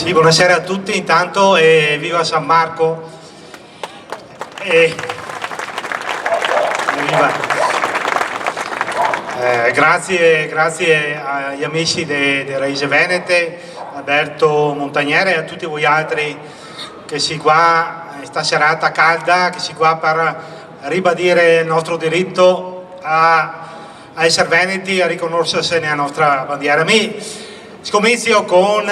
Sì, buonasera a tutti intanto e viva San Marco. Viva. Grazie agli amici di Raise Venete, Alberto Montaniere e a tutti voi altri che si qua in sta serata calda, che si qua per ribadire il nostro diritto a essere veneti, a riconoscersi nella nostra bandiera. Scomizio con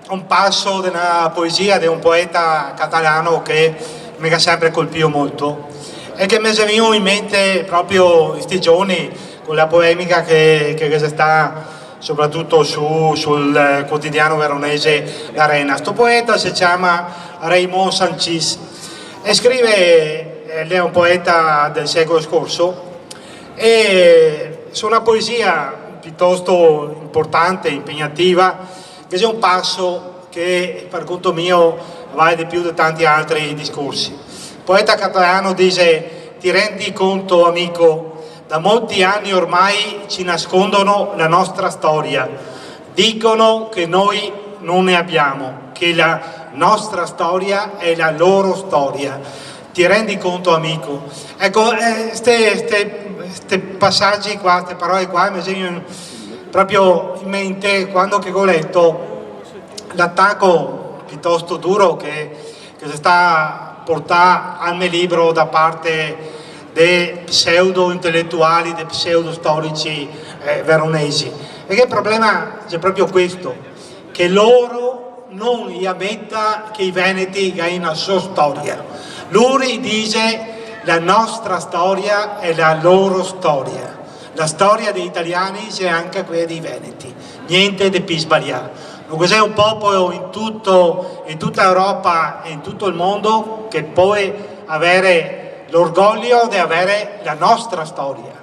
un passo della poesia di un poeta catalano che mi ha sempre colpito molto e che mi è venuto in mente proprio in questi giorni con la polemica che sta soprattutto sul quotidiano veronese L'Arena. Questo poeta si chiama Raymond Sanchis e scrive, è un poeta del secolo scorso, e su una poesia piuttosto importante, impegnativa, che è un passo che per conto mio vale di più di tanti altri discorsi. Il poeta catalano dice: ti rendi conto, amico, da molti anni ormai ci nascondono la nostra storia, dicono che noi non ne abbiamo, che la nostra storia è la loro storia. Ti rendi conto, amico? Ecco, questi passaggi qua, queste parole qua mi segnano proprio in mente quando che ho letto l'attacco piuttosto duro che si sta portando al mio libro da parte dei pseudo intellettuali, dei pseudo storici veronesi. Perché il problema è proprio questo, che loro non gli ammetta che i veneti hanno una sua storia. Lui dice: la nostra storia è la loro storia. La storia degli italiani c'è anche quella dei veneti, niente di più sbagliato. Non c'è un popolo in tutta Europa e in tutto il mondo che può avere l'orgoglio di avere la nostra storia.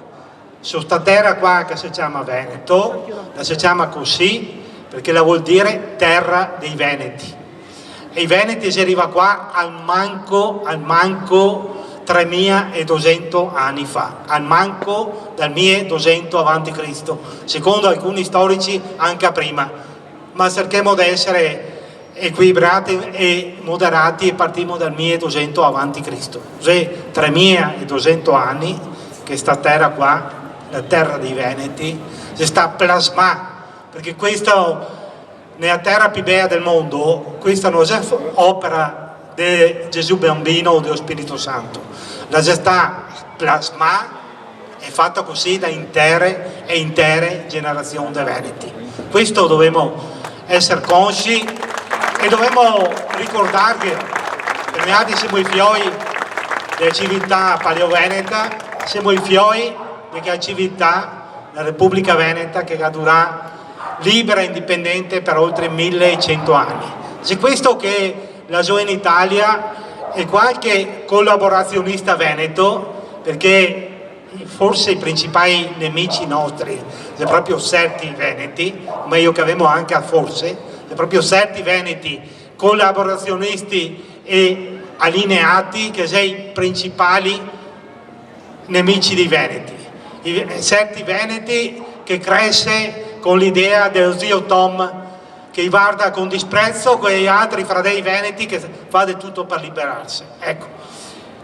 Su sta terra qua che si chiama Veneto, la si chiama così perché la vuol dire terra dei veneti. E i veneti si arriva qua al manco 3200 anni fa, al manco dal 1200 avanti Cristo, secondo alcuni storici anche prima, ma cerchiamo di essere equilibrati e moderati e partiamo dal 1200 avanti Cristo. Così 3200 anni che sta terra qua, la terra dei veneti, si sta plasmando, perché questo nella terra più bella del mondo, questa non è opera di Gesù bambino o dello Spirito Santo, la gesta plasma è fatta così da intere generazioni di veneti. Questo dobbiamo essere consci e dobbiamo ricordare che noi siamo i fioi della civiltà paleoveneta, siamo i fioi della civiltà della Repubblica Veneta che ha durato libera e indipendente per oltre 1100 anni. È questo che la Join Italia e qualche collaborazionista veneto, perché forse i principali nemici nostri sono proprio certi veneti, ma io che avevo anche forse, sono proprio certi veneti collaborazionisti e allineati che sono i principali nemici dei veneti. Certi veneti che cresce con l'idea dello zio Tom che guarda con disprezzo quegli altri fratelli veneti che fa di tutto per liberarsi. Ecco,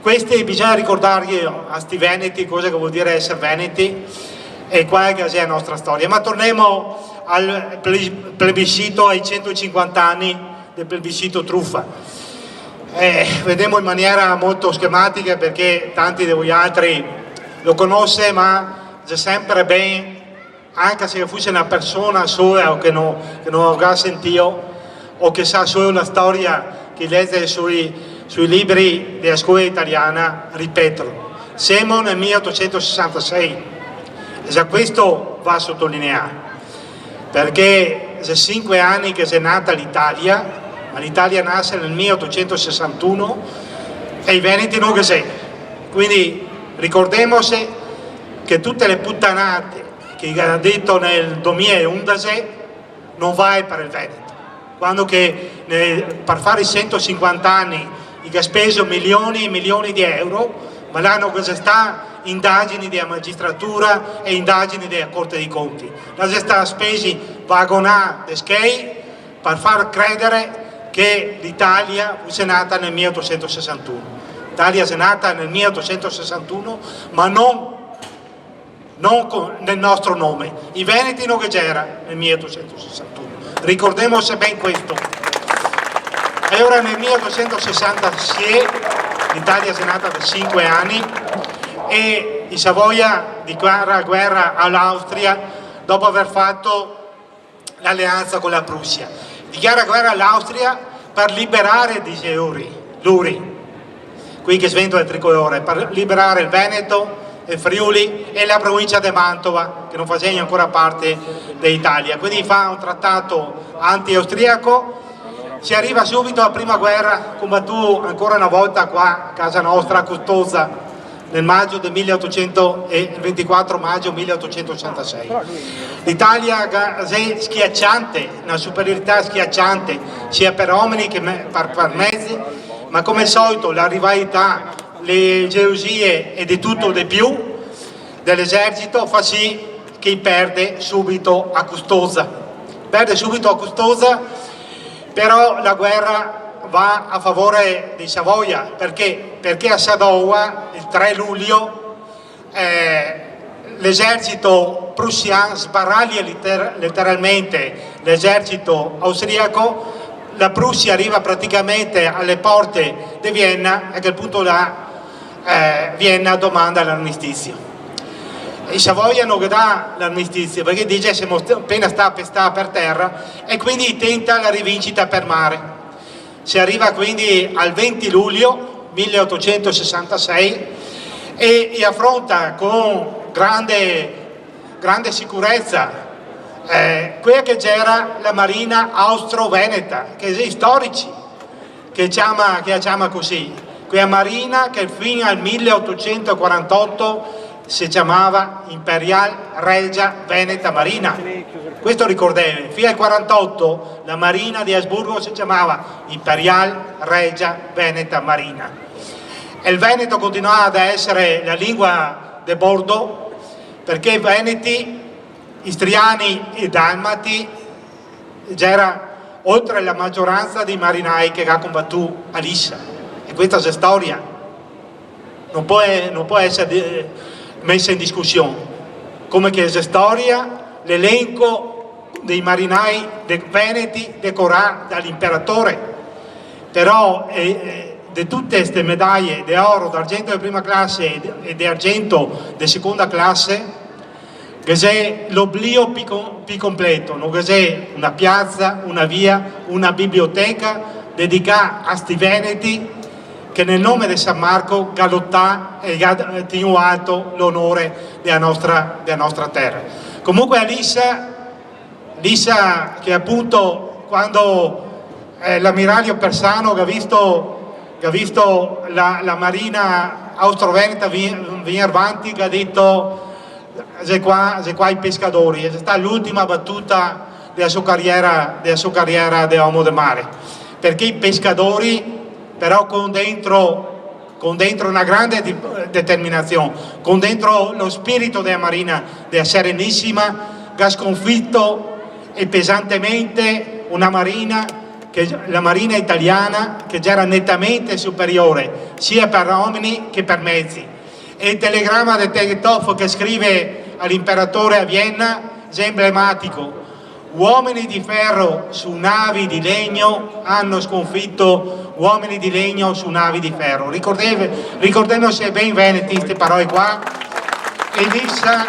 questi bisogna ricordargli a questi veneti cosa che vuol dire essere veneti e qual è la nostra storia. Ma torniamo al plebiscito, ai 150 anni del plebiscito truffa. Vediamo in maniera molto schematica perché tanti di voi altri lo conoscono, ma è sempre bene, anche se fosse una persona sola o che non avrà sentito o che sa solo la storia che legge sui libri della scuola italiana, ripeterlo. Siamo nel 1866 e già questo va sottolineato, perché sono 5 anni che è nata l'Italia, ma l'Italia nasce nel 1861 e i veneti non che sei. Quindi ricordiamoci che tutte le puttanate che ha detto nel 2011 non va per il Veneto, quando che per fare i 150 anni ha speso milioni e milioni di euro, ma l'hanno che sta indagini della magistratura e indagini della Corte dei Conti. La sta spesi vagonà di skei per far credere che l'Italia fosse nata nel 1861. L'Italia è nata nel 1861, ma non nel nostro nome. I Veneti non c'era nel 1861, ricordiamoci ben questo. E ora nel 1866 l'Italia è nata da 5 anni e i Savoia dichiara guerra all'Austria dopo aver fatto l'alleanza con la Prussia. Dichiara guerra all'Austria per liberare, dice Luri, qui che sventola il tricolore, per liberare il Veneto, il Friuli e la provincia di Mantova, che non faceva ancora parte dell'Italia. Quindi fa un trattato anti-austriaco. Si arriva subito alla prima guerra, combattuta ancora una volta qua a casa nostra a Custoza nel maggio del 24 maggio 1866. L'Italia è schiacciante, una superiorità schiacciante sia per uomini che per mezzi, ma come al solito la rivalità, le gelosie e di tutto di più dell'esercito fa sì che perde subito a Custoza. Perde subito a Custoza, però la guerra va a favore di Savoia, perché a Sadowa il 3 luglio l'esercito prussiano sbaraglia letteralmente l'esercito austriaco. La Prussia arriva praticamente alle porte di Vienna e a quel punto Vienna domanda l'armistizio. E Savoia non dà l'armistizio perché dice siamo appena sta per terra e quindi tenta la rivincita per mare. Si arriva quindi al 20 luglio 1866 e affronta con grande sicurezza quella che c'era la marina austro-veneta, che è storici, che chiama così, quella marina che fino al 1848 si chiamava Imperial Regia Veneta Marina. Questo ricordate, fino al 48 la marina di Asburgo si chiamava Imperial Regia Veneta Marina. E il Veneto continuava ad essere la lingua di bordo perché i veneti, istriani e dalmati, c'era oltre la maggioranza dei marinai che ha combattuto a Lissa. E questa è storia, non può essere messa in discussione, come che è storia l'elenco dei marinai dei veneti decorato dall'imperatore, però di tutte queste medaglie di oro, d'argento di prima classe e di argento di seconda classe, che c'è l'oblio più completo, non c'è una piazza, una via, una biblioteca dedicata a sti veneti che nel nome di San Marco galottà e tiene alto l'onore della nostra terra. Comunque a Lissa che appunto quando l'ammiraglio Persano che ha visto la marina austro-veneta venire avanti, che ha detto c'è qua i pescatori, è stata l'ultima battuta della sua carriera di uomo del mare, perché i pescatori però con dentro una grande determinazione, con dentro lo spirito della marina, della Serenissima, che ha sconfitto e pesantemente la marina italiana, che già era nettamente superiore sia per uomini che per mezzi. E il telegramma di Tegethoff che scrive all'imperatore a Vienna è emblematico: uomini di ferro su navi di legno hanno sconfitto uomini di legno su navi di ferro. Ricordiamoci ben veneti queste parole qua, e Lissa,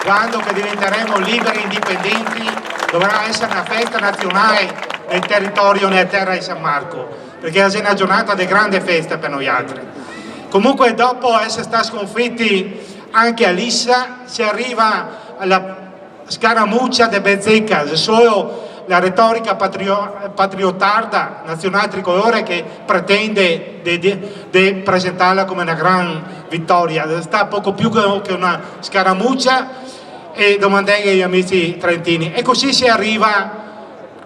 quando che diventeremo liberi e indipendenti, dovrà essere una festa nazionale nel territorio, nella terra di San Marco, perché è una giornata di grande festa per noi altri. Comunque dopo essere stati sconfitti anche a Lissa si arriva alla scaramuccia di Bezzecca, solo la retorica patriottarda nazionale tricolore che pretende di presentarla come una gran vittoria. Sta poco più che una scaramuccia, e domandai agli amici trentini. E così si arriva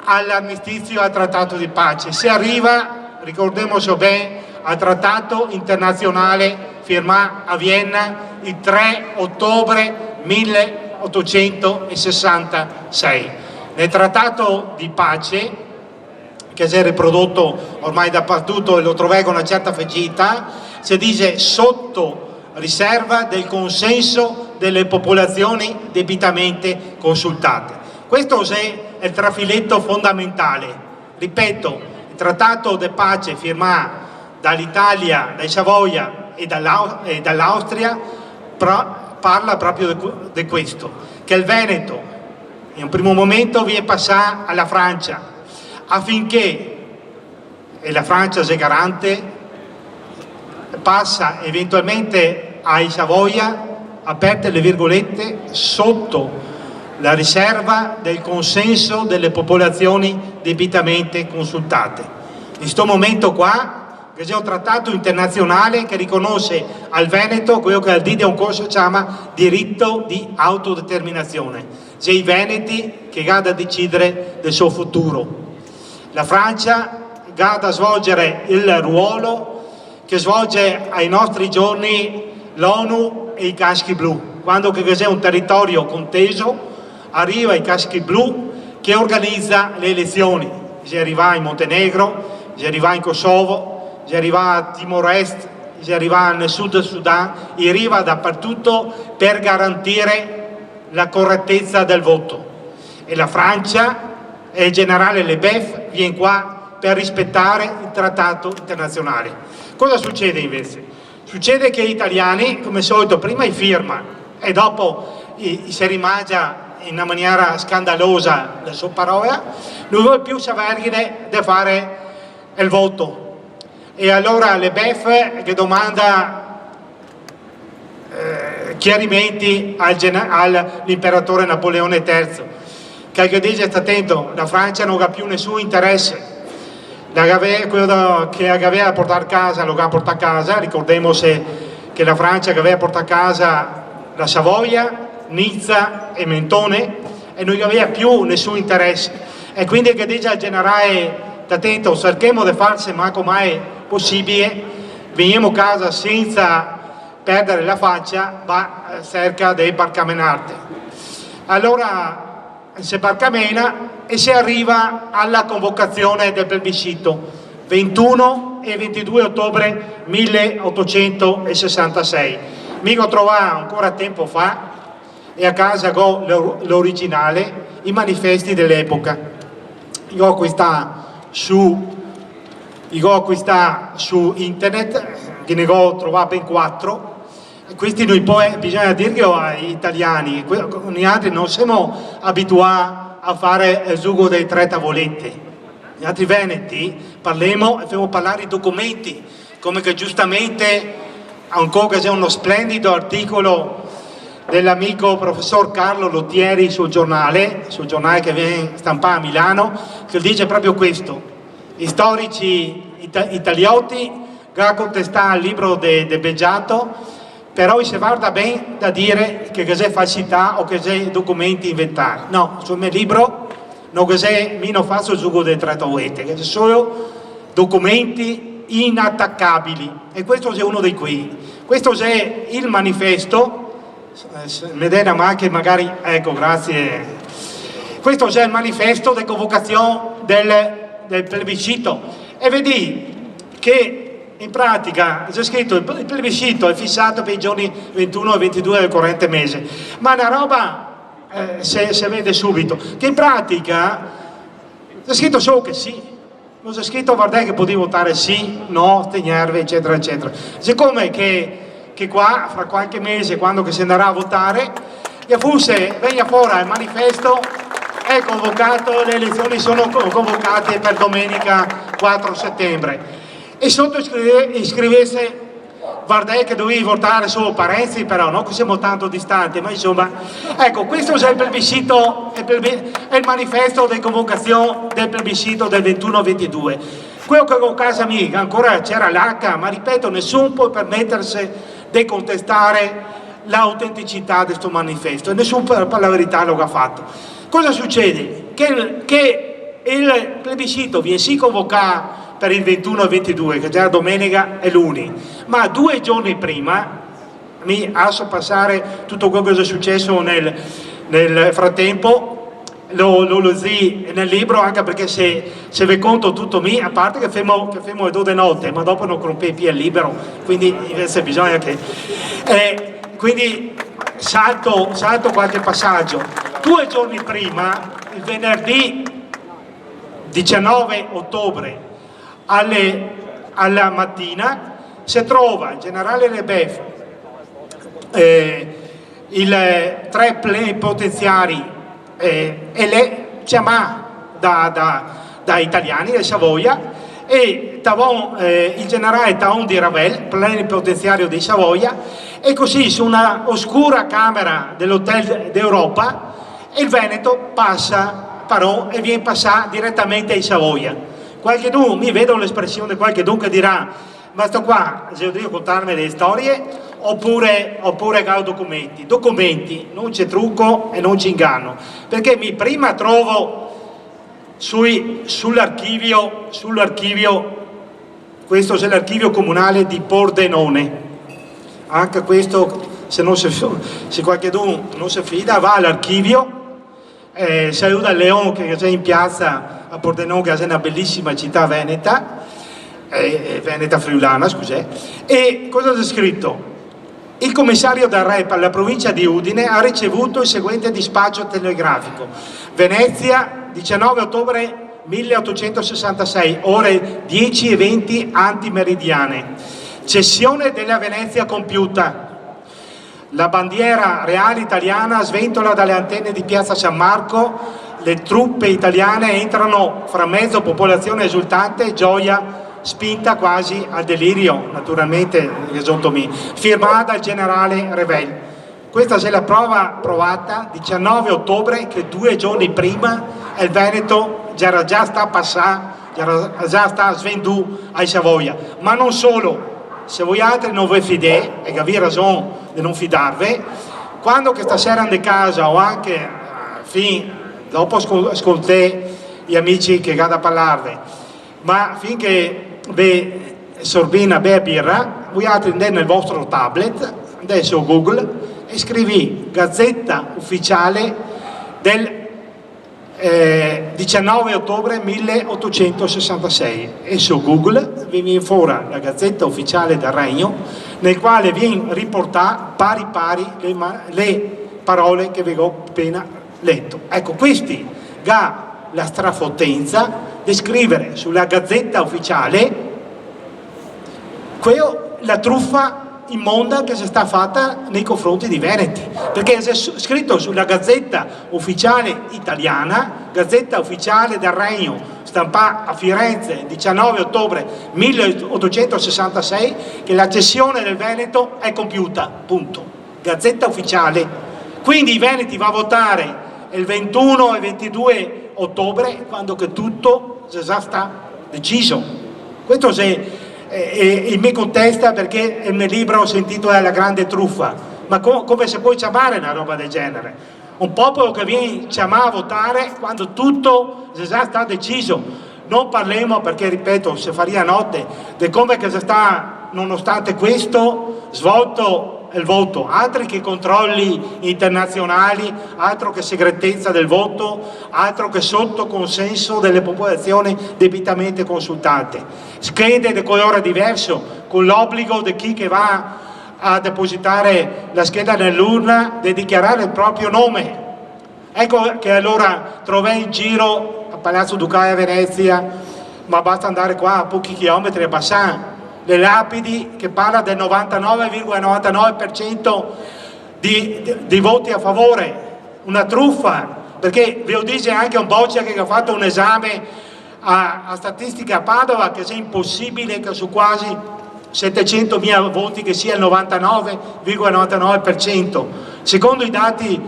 all'armistizio, al trattato di pace. Si arriva, ricordiamoci bene, al trattato internazionale firmato a Vienna il 3 ottobre 1866. Nel trattato di pace, che si è riprodotto ormai dappertutto e lo trovai con una certa facilità, si dice sotto riserva del consenso delle popolazioni debitamente consultate. Questo è il trafiletto fondamentale. Ripeto, il trattato di pace firmato dall'Italia, dai Savoia e dall'Austria parla proprio di questo, che il Veneto in un primo momento viene passato alla Francia affinché, e la Francia è garante, passa eventualmente ai Savoia, aperte le virgolette, sotto la riserva del consenso delle popolazioni debitamente consultate. In questo momento qua c'è un trattato internazionale che riconosce al Veneto quello che al di un corso si chiama diritto di autodeterminazione. C'è i Veneti che ha da decidere del suo futuro. La Francia ha da svolgere il ruolo che svolge ai nostri giorni l'ONU e i caschi blu. Quando c'è un territorio conteso, arriva i caschi blu che organizza le elezioni. Si arriva in Montenegro, si arriva in Kosovo, si arriva a Timor-Est, si arriva nel sud del Sudan, si arriva dappertutto per garantire la correttezza del voto. E la Francia e il generale Lebef viene qua per rispettare il trattato internazionale. Cosa succede invece? Succede che gli italiani, come al solito, prima firmano e dopo si rimangia in una maniera scandalosa la sua parola, non vuole più sapere di fare il voto. E allora Lebef che domanda chiarimenti all'imperatore Napoleone III, che dice: sta attento, la Francia non ha più nessun interesse, quello che aveva a portare a casa lo ha portato a casa. Ricordiamo che la Francia che aveva portato a casa la Savoia, Nizza e Mentone, e non aveva più nessun interesse, e quindi che dice al generale: attento, cerchiamo di farsi manco mai possibile, veniamo a casa senza perdere la faccia, ma cerca di barcamenarte. Allora si barcamena e si arriva alla convocazione del plebiscito 21 e 22 ottobre 1866. Mi ho trovato ancora tempo fa e a casa ho l'originale, i manifesti dell'epoca. Io ho acquistato su internet, che ne ho trovato ben 4. Questi noi poi bisogna dirlo agli italiani, noi altri non siamo abituati a fare il gioco dei 3 tavolette. Gli altri veneti parliamo e facciamo parlare i documenti, come che giustamente ancora c'è uno splendido articolo dell'amico professor Carlo Lottieri sul giornale che viene stampato a Milano, che dice proprio questo: i storici italioti che contestato il libro di Beggiato, però si guarda bene da dire che c'è falsità o che c'è documenti inventati. No, sul mio libro non c'è, mi non faccio il gioco del trattavette, che c'è solo documenti inattaccabili, e questo è uno di quei. Questo è il manifesto. Vedete, ma anche magari, ecco, grazie. Questo è il manifesto di convocazione del plebiscito, e vedi che in pratica c'è scritto il plebiscito è fissato per i giorni 21 e 22 del corrente mese, ma una roba si vede subito che in pratica c'è scritto solo che sì, non c'è scritto guardate che potevi votare sì, no, tenerve, eccetera eccetera. Siccome che qua fra qualche mese, quando si andrà a votare, venga fuori il manifesto, è convocato, le elezioni sono convocate per domenica 4 settembre. E sotto iscrivesse, guardate che dovevi votare solo Parenzi, però non che siamo tanto distanti, ma insomma, ecco, questo è il plebiscito, è il manifesto di convocazione del plebiscito del 21-22. Quello che a casa mia ancora c'era l'H, ma ripeto, nessuno può permettersi di contestare l'autenticità di questo manifesto, e nessuno per la verità lo ha fatto. Cosa succede? Che il plebiscito viene sì convocato per il 21 e 22, che già domenica e lunedì, ma 2 giorni prima, mi lascio passare tutto quello che è successo nel frattempo, lo zi nel libro, anche perché se vi conto tutto a parte che femo le 2 notte, ma dopo non compri più il libro, quindi invece bisogna che... quindi salto qualche passaggio. 2 giorni prima, il venerdì 19 ottobre alla mattina, si trova il generale Leboeuf, i 3 plenipotenziari e le chiamà da italiani di Savoia, e il generale Taon di Ravel, plenipotenziario di Savoia, e così su una oscura camera dell'Hotel d'Europa il Veneto parò e viene passato direttamente in Savoia. Qualcuno, mi vedo l'espressione di qualcuno che dirà: ma sto qua, se devo contarmi le storie oppure documenti, non c'è trucco e non c'è inganno, perché mi prima trovo sull'archivio, questo è l'archivio comunale di Pordenone, anche questo se qualcuno non si fida va all'archivio. Saluta Leon che è in piazza a Pordenone, che è una bellissima città veneta, veneta friulana, scusate. E cosa c'è scritto? Il commissario del re per la provincia di Udine ha ricevuto il seguente dispaccio telegrafico: Venezia, 19 ottobre 1866, ore 10:20 antimeridiane. Cessione della Venezia compiuta. La bandiera reale italiana sventola dalle antenne di piazza San Marco, le truppe italiane entrano fra mezzo popolazione esultante, gioia spinta quasi al delirio, naturalmente, firmata dal generale Revel. Questa è la prova provata, 19 ottobre, che 2 giorni prima il Veneto era già sta passando, era già sta svenduto a Savoia. Ma non solo, se voi altri non vi fidate, e avete ragione di non fidarvi, quando che stasera andate a casa o anche dopo ascoltate gli amici che vanno a parlarvi, ma finché vi sorbina bea birra, voi altri andate nel vostro tablet, andate su Google e scrivi Gazzetta Ufficiale del 19 ottobre 1866 e su Google vi viene fuori la Gazzetta Ufficiale del Regno, nel quale viene riportata pari le parole che vi ho appena letto. Ecco, questi ha la strafotenza di scrivere sulla Gazzetta Ufficiale la truffa immonda che si sta fatta nei confronti di Veneti, perché è scritto sulla Gazzetta Ufficiale italiana, Gazzetta Ufficiale del Regno, stampata a Firenze il 19 ottobre 1866, che la cessione del Veneto è compiuta, punto. Gazzetta Ufficiale. Quindi i Veneti va a votare il 21 e 22 ottobre, quando che tutto già sta deciso. Questo e mi contesta perché nel libro ho sentito la grande truffa, ma come si può chiamare una roba del genere? Un popolo che viene chiamato a votare quando tutto già sta deciso. Non parliamo, perché ripeto, si faria notte, di come che si sta, nonostante questo, svolto il voto, altri che controlli internazionali, altro che segretezza del voto, altro che sotto consenso delle popolazioni debitamente consultate. Schede di colore diverso, con l'obbligo di chi che va a depositare la scheda nell'urna di dichiarare il proprio nome. Ecco che allora trovai in giro a Palazzo Ducale a Venezia, ma basta andare qua a pochi chilometri a Bassano, le lapidi che parla del 99,99% di voti a favore, una truffa, perché vi dice anche un Boccia che ha fatto un esame a statistica a Padova che è impossibile che su quasi 700.000 voti che sia il 99,99%. Secondo i dati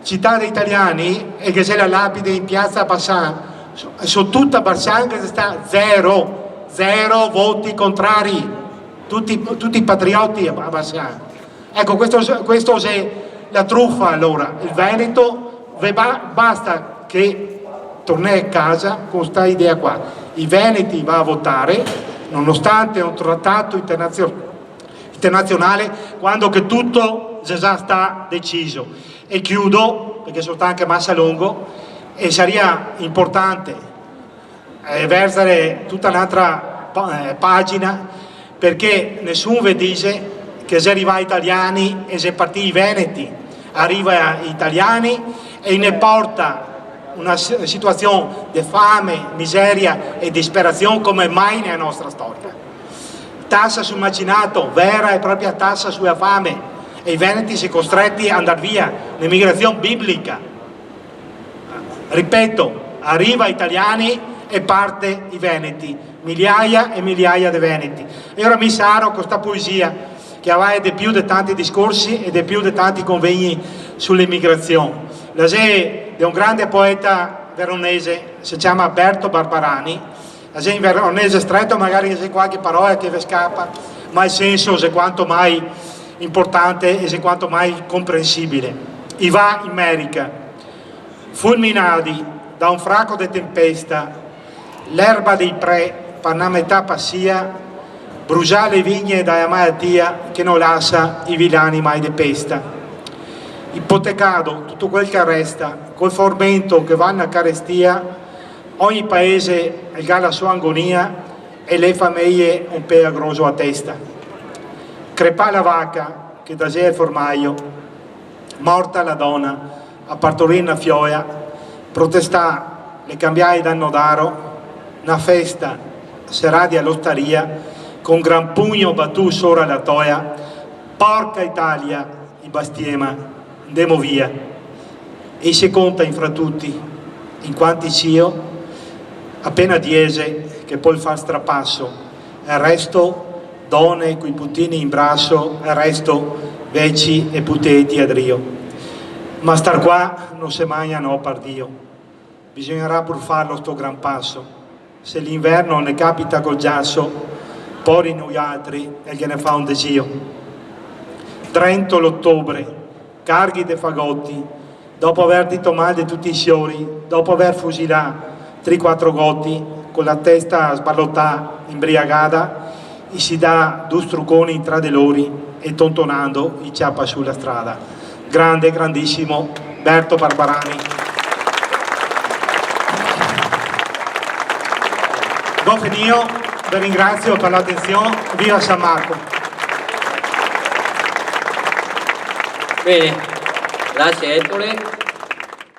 citati italiani, e che c'è la lapide in piazza Bassano, su tutta Bassano che sta zero voti contrari, tutti patrioti a Bassano. Ecco, questo è la truffa. Allora il Veneto basta che torni a casa con questa idea qua: i veneti va a votare nonostante un trattato internazionale, quando che tutto già sta deciso. E chiudo, perché sono anche massa lungo, e sarebbe importante versare tutta un'altra pagina, perché nessuno vi dice che se arriva italiani e se partiti veneti, arriva italiani e ne porta una situazione di fame, miseria e disperazione come mai nella nostra storia. Tassa sul macinato, vera e propria tassa sulla fame, e i veneti si costretti ad andare via, l'emigrazione biblica. Ripeto, arriva italiani e parte i veneti, migliaia e migliaia di veneti. E ora mi sarò con questa poesia che aveva di più di tanti discorsi e di più di tanti convegni sull'immigrazione. La è un grande poeta veronese, si chiama Berto Barbarani. La in veronese stretto magari c'è qualche parola che vi scappa, ma il senso è quanto mai importante e è quanto mai comprensibile. I va in America, fulminati da un fracco di tempesta, l'erba dei pre per una metà passia, bruciare le vigne dalla malattia che non lascia i villani mai di pesta. Ipotecato tutto quel che resta, col formento che vanno a carestia, ogni paese ha la sua agonia e le famiglie un po' grosso a testa. Crepà la vacca che da sé è il formaio, morta la donna a partorire una fioia, protestà le cambiai da nodaro, una festa seradi all'osteria, con gran pugno battù sopra la toia, porca Italia, i bastiema, andiamo via. E si conta infra tutti, in quanti cio, appena diese che poi fa strapasso, e il resto donne coi puttini in braccio, e il resto veci e puteti a drio. Ma star qua non si mangia no par Dio, bisognerà pur farlo sto gran passo. Se l'inverno ne capita col giasso, poi noi altri e gliene fa un desio. Trento l'ottobre, carghi de fagotti, dopo aver detto male di tutti i fiori, dopo aver fusilato 3-4 gotti, con la testa sballottata, imbriagata, e si dà due strucconi tra di loro e tontonando i ciappa sulla strada. Grande, grandissimo Berto Barbarani. Ho finito, vi ringrazio per l'attenzione, viva San Marco! Bene, grazie Ettore.